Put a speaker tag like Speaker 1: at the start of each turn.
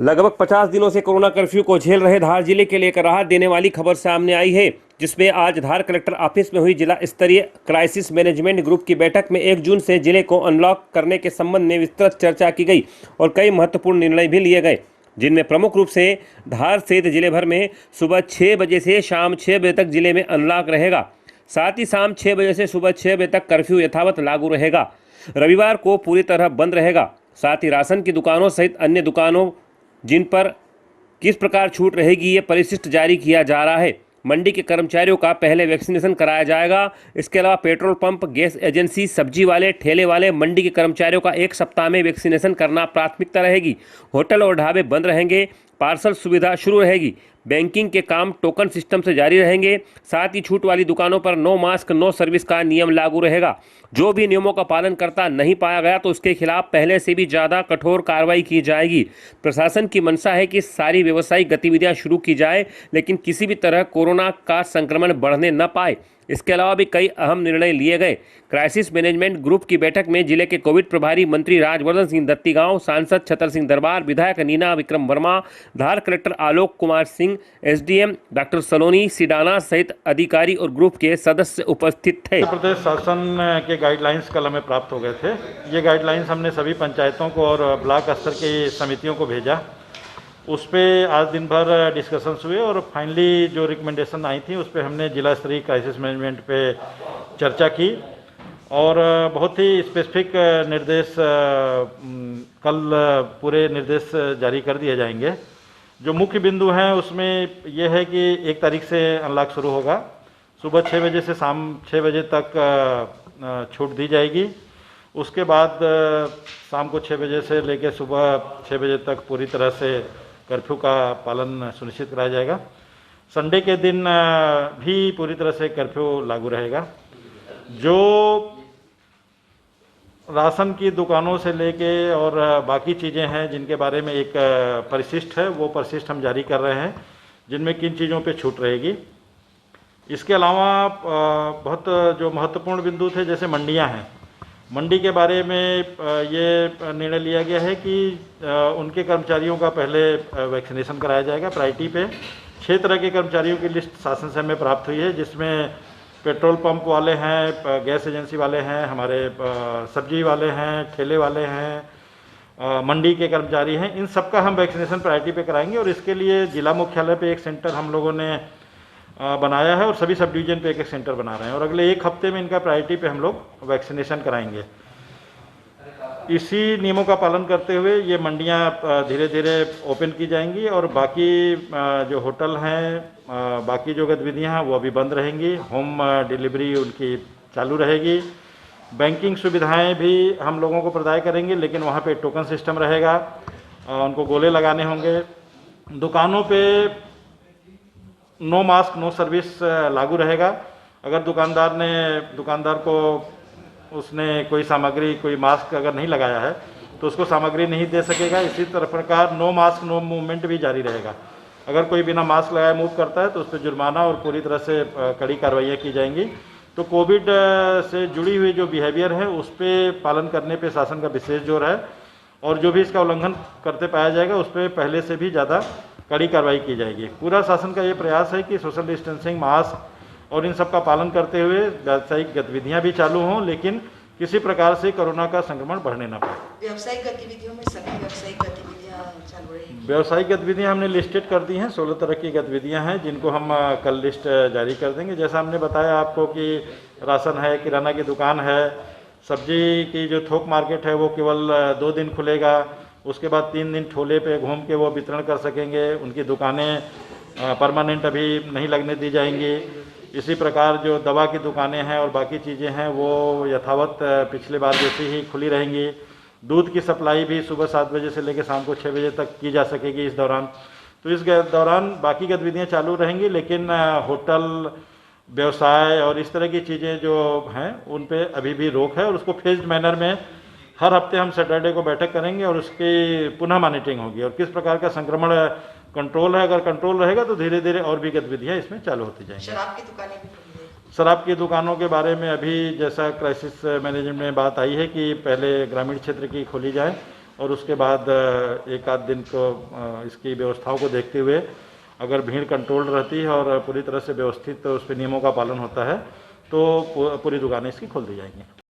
Speaker 1: लगभग 50 दिनों से कोरोना कर्फ्यू को झेल रहे धार जिले के लिए एक राहत देने वाली खबर सामने आई है, जिसमें आज धार कलेक्टर ऑफिस में हुई जिला स्तरीय क्राइसिस मैनेजमेंट ग्रुप की बैठक में 1 जून से जिले को अनलॉक करने के संबंध में विस्तृत चर्चा की गई और कई महत्वपूर्ण निर्णय भी लिए गए, जिनमें प्रमुख रूप से धार सहित जिले भर में सुबह 6 बजे से शाम 6 बजे तक जिले में अनलॉक रहेगा। साथ ही शाम 6 बजे से सुबह 6 बजे तक कर्फ्यू यथावत लागू रहेगा। रविवार को पूरी तरह बंद रहेगा। साथ ही राशन की दुकानों सहित अन्य दुकानों जिन पर किस प्रकार छूट रहेगी, ये परिशिष्ट जारी किया जा रहा है। मंडी के कर्मचारियों का पहले वैक्सीनेशन कराया जाएगा। इसके अलावा पेट्रोल पंप, गैस एजेंसी, सब्जी वाले, ठेले वाले, मंडी के कर्मचारियों का 1 सप्ताह में वैक्सीनेशन करना प्राथमिकता रहेगी। होटल और ढाबे बंद रहेंगे। पार्सल सुविधा शुरू रहेगी। बैंकिंग के काम टोकन सिस्टम से जारी रहेंगे। साथ ही छूट वाली दुकानों पर नो मास्क नो सर्विस का नियम लागू रहेगा। जो भी नियमों का पालन करता नहीं पाया गया तो उसके खिलाफ पहले से भी ज़्यादा कठोर कार्रवाई की जाएगी। प्रशासन की मंशा है कि सारी व्यावसायिक गतिविधियां शुरू की जाए, लेकिन किसी भी तरह कोरोना का संक्रमण बढ़ने न पाए। इसके अलावा भी कई अहम निर्णय लिए गए। क्राइसिस मैनेजमेंट ग्रुप की बैठक में जिले के कोविड प्रभारी मंत्री राजवर्धन सिंह दत्तीगांव, सांसद छतर सिंह दरबार, विधायक नीना विक्रम वर्मा, धार collector Alok Kumar Singh, SDM doctor सलोनी सिडाना सहित अधिकारी और ग्रुप के सदस्य उपस्थित थे।
Speaker 2: उत्तर प्रदेश शासन के गाइडलाइंस कल हमें प्राप्त हो गए थे। ये गाइडलाइंस हमने सभी पंचायतों को और ब्लॉक स्तर की समितियों को भेजा। उस पर आज दिन भर डिस्कशंस हुए और फाइनली जो रिकमेंडेशन आई थी उस पर हमने जिला स्तरीय क्राइसिस मैनेजमेंट पे चर्चा की और बहुत ही स्पेसिफिक निर्देश कल पूरे निर्देश जारी कर दिए जाएंगे। जो मुख्य बिंदु हैं उसमें यह है कि 1 तारीख से अनलॉक शुरू होगा। सुबह 6 बजे से शाम 6 बजे तक छूट दी जाएगी। उसके बाद शाम को 6 बजे से लेकर सुबह 6 बजे तक पूरी तरह से कर्फ्यू का पालन सुनिश्चित कराया जाएगा। संडे के दिन भी पूरी तरह से कर्फ्यू लागू रहेगा। जो राशन की दुकानों से लेके और बाकी चीज़ें हैं जिनके बारे में एक परिशिष्ट है, वो परिशिष्ट हम जारी कर रहे हैं, जिनमें किन चीज़ों पे छूट रहेगी। इसके अलावा बहुत जो महत्वपूर्ण बिंदु थे, जैसे मंडियां हैं, मंडी के बारे में ये निर्णय लिया गया है कि उनके कर्मचारियों का पहले वैक्सीनेशन कराया जाएगा प्रायोरिटी पे। 6 तरह के कर्मचारियों की लिस्ट शासन से हमें प्राप्त हुई है, जिसमें पेट्रोल पंप वाले हैं, गैस एजेंसी वाले हैं, हमारे सब्जी वाले हैं, ठेले वाले हैं, मंडी के कर्मचारी हैं। इन सबका हम वैक्सीनेशन प्रायोरिटी पे कराएंगे और इसके लिए जिला मुख्यालय पे एक सेंटर हम लोगों ने बनाया है और सभी सब डिवीजन पे एक सेंटर बना रहे हैं और अगले 1 हफ्ते में इनका प्रायोरिटी पे हम लोग वैक्सीनेशन कराएंगे। इसी नियमों का पालन करते हुए ये मंडियां धीरे धीरे ओपन की जाएंगी और बाकी जो होटल हैं, बाकी जो गतिविधियां हैं वो अभी बंद रहेंगी। होम डिलीवरी उनकी चालू रहेगी। बैंकिंग सुविधाएं भी हम लोगों को प्रदान करेंगे, लेकिन वहाँ पे टोकन सिस्टम रहेगा, उनको गोले लगाने होंगे। दुकानों पे नो मास्क नो सर्विस लागू रहेगा। अगर दुकानदार को उसने कोई सामग्री, कोई मास्क अगर नहीं लगाया है तो उसको सामग्री नहीं दे सकेगा। इसी तरह प्रकार नो मास्क नो मूवमेंट भी जारी रहेगा। अगर कोई बिना मास्क लगाए मूव करता है तो उस पर जुर्माना और पूरी तरह से कड़ी कार्रवाइयाँ की जाएंगी। तो कोविड से जुड़ी हुई जो बिहेवियर है उस पर पालन करने पे शासन का विशेष जोर है और जो भी इसका उल्लंघन करते पाया जाएगा उस पर पहले से भी ज़्यादा कड़ी कार्रवाई की जाएगी। पूरा शासन का ये प्रयास है कि सोशल डिस्टेंसिंग, मास्क और इन सब का पालन करते हुए व्यावसायिक गतिविधियां भी चालू हों, लेकिन किसी प्रकार से कोरोना का संक्रमण बढ़ने न पाए।
Speaker 3: व्यावसायिक गतिविधियों में सभी व्यावसायिक गतिविधियां चालू रहेंगी।
Speaker 2: व्यावसायिक गतिविधियां हमने लिस्टेड कर दी हैं। 16 तरह की गतिविधियां हैं जिनको हम कल लिस्ट जारी कर देंगे। जैसा हमने बताया आपको कि राशन है, किराना की दुकान है, सब्जी की जो थोक मार्केट है वो केवल 2 दिन खुलेगा। उसके बाद 3 दिन ठोले पे घूम के वो वितरण कर सकेंगे। उनकी दुकानें परमानेंट अभी नहीं लगने दी जाएंगी। इसी प्रकार जो दवा की दुकानें हैं और बाकी चीज़ें हैं वो यथावत पिछले बार जैसी ही खुली रहेंगी। दूध की सप्लाई भी सुबह 7 बजे से लेकर शाम को 6 बजे तक की जा सकेगी इस दौरान। तो इस दौरान बाकी गतिविधियाँ चालू रहेंगी, लेकिन होटल, व्यवसाय और इस तरह की चीज़ें जो हैं उन पे अभी भी रोक है और उसको फेज्ड मैनर में हर हफ्ते हम सैटरडे को बैठक करेंगे और उसकी पुनः मॉनिटरिंग होगी और किस प्रकार का संक्रमण कंट्रोल है। अगर कंट्रोल रहेगा तो धीरे धीरे और भी गतिविधियां इसमें चालू होती जाएंगी।
Speaker 3: शराब की दुकानें भी खुली हैं।
Speaker 2: शराब की दुकानों के बारे में अभी जैसा क्राइसिस मैनेजमेंट में बात आई है कि पहले ग्रामीण क्षेत्र की खोली जाए और उसके बाद एक आध दिन को इसकी व्यवस्थाओं को देखते हुए अगर भीड़ कंट्रोल रहती है और पूरी तरह से व्यवस्थित उस पर नियमों का पालन होता है तो पूरी दुकानें इसकी खोल दी जाएंगी।